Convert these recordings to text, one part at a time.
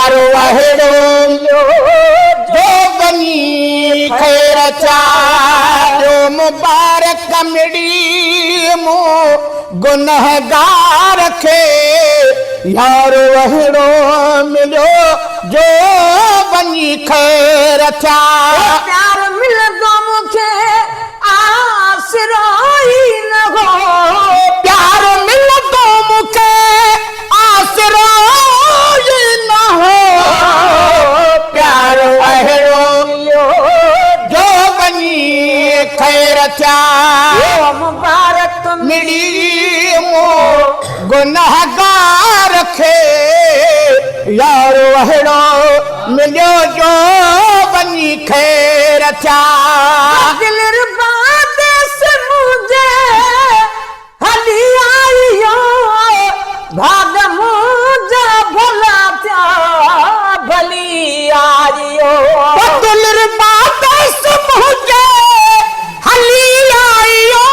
यारो अहिड़ो जो बनी खैर चायो मुबारक मिड़ी मूं गुनहगार खे यारो अहिड़ो मिलियो जो बनी खैर चा प्यार मिलंदो मूंखे आसरो ई न हो प्यार मिलंदो मूंखे आसरो ई न हो प्यार अहिड़ो जो बनी खैर चा मुबारक मिड़ी मूं गुनहगार खे यारो अहिड़ो मिलियो जो बनी खैर चा दिल रुबाद से मुझे हली आइयो भाग मुझे भला था भली आइयो दिल रुबाद से मुझे हली आइयो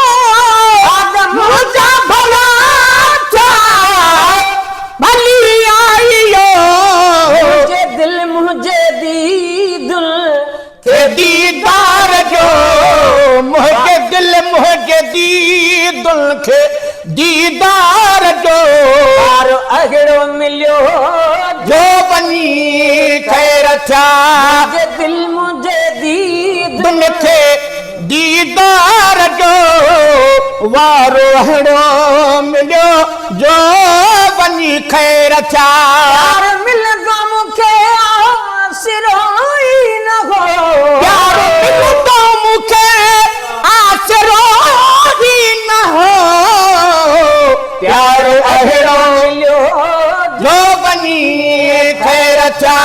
भाग मुझे भला था भली आइयो मुझे दिल मुझे दीदुल के दीदार जो मुझे दिल मुझे दीदुल के दीदार जो यार अहिड़ो मिलियो जो बनी खैर चा मुझे दिल मुझे दीदुल दुन खे दीदार जो वारो अहिड़ो मिलियो जो बनी खैर चा यार मिलंदो मूंखे आसरो ई न हो प्यार मिलंदो मूंखे आसरो ई न हो प्यार अहिड़ो मिलियो जो बनी खैर चा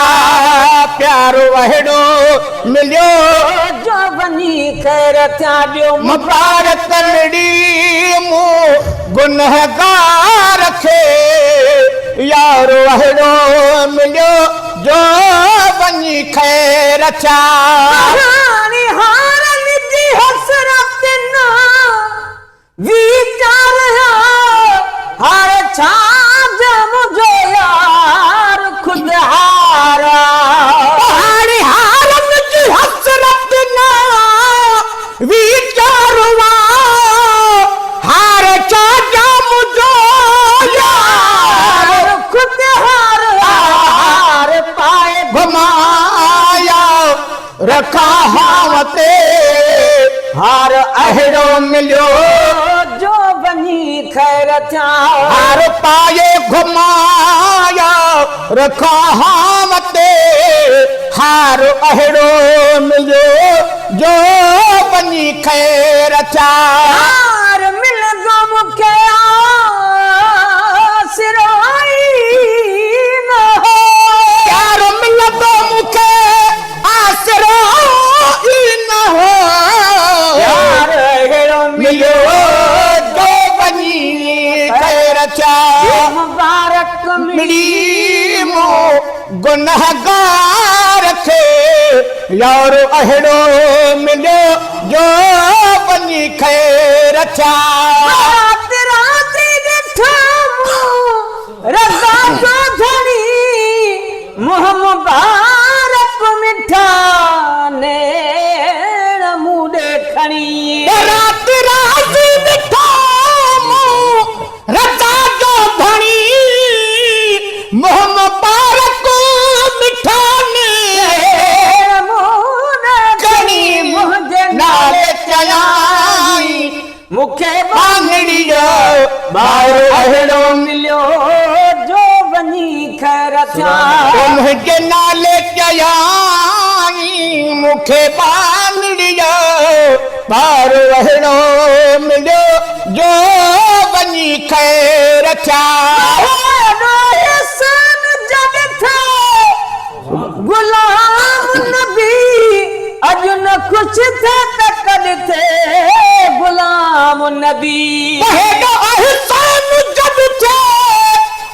प्यार अहिड़ो मिलियो जो बनी खैर थिया ॾियो मुबारक मिड़ी मूं गुनहगार खे यारो अहिड़ो मिलियो जो बनी खैर चा कहानी हारन जी हसरत ना वीचार हर छाज मुझो यार खुद हारा पहाड़ी हारन जी हसरत ना वीचारवा हार छाजा मुझो यार खुद हार पाए घुमाया रखा हावते हार अहिड़ो मिलियो जो बनी खैर थिया हार पाए घुमाया रखा हावते हार अहिड़ो मिलियो जो बनी खैर चा यार मिलंदो मूंखे आसरो ई न हो प्यार मिलंदो मूंखे आसरो ई न हो यार अहिड़ो मिलियो जो बनी खैर चा मुबारक मिड़ी मूं गुनहगार खे यारो अहिड़ो मिलियो जो बनी खैर चा रात राति ॾिठो रज़ा जो धणी मुंह मुबारक मिठा नेण मूं ॾेखणी रात राति ॾिठो मूं रज़ा जो धणी मुंह मुबारक मिठा नेण मूं ॾेखणी मुंहिंजे नाले चयाई मूंखे बांगड़ी जो ॿार अहिड़ो मिलियो जो वञी खैर थिया उनके नाले चयाई मूंखे बांगड़ी जो ॿार अहिड़ो मिलियो जो वञी खैर थिया गुलाम नबी अॼु न ख़ुशि थे त कॾहिं थे गुलाम नबी हेॾो अहसान जब थे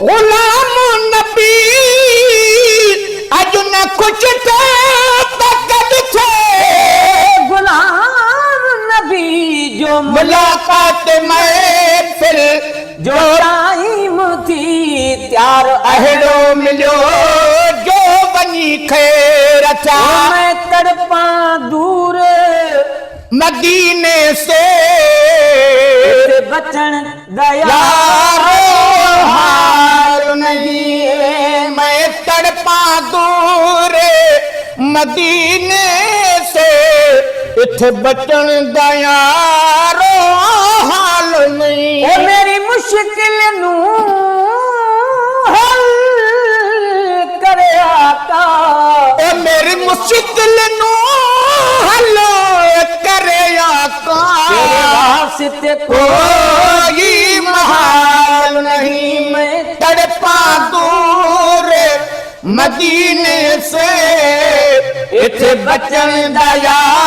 गुलाम नबी अॼु न ख़ुशि थे त कॾहिं थे गुलाम नबी जो मुलाकात महफ़िल जो टाइम थी त्यार अहिड़ो मिलियो जो खैर चा मैं तड़पा दूर मदीने से ते बचन दया यारो हाल नहीं मैं तड़पा दूर मदीने से इथे बचन दा यारो हाल नहीं ओ मेरी मुश्किल नू हल करे आका ओ मेरी मुश्किल नू हल करे आका तेरे वास्ते कोई महाल नहीं मैं तड़पा दूर मदीने से इथे बचन दा यारो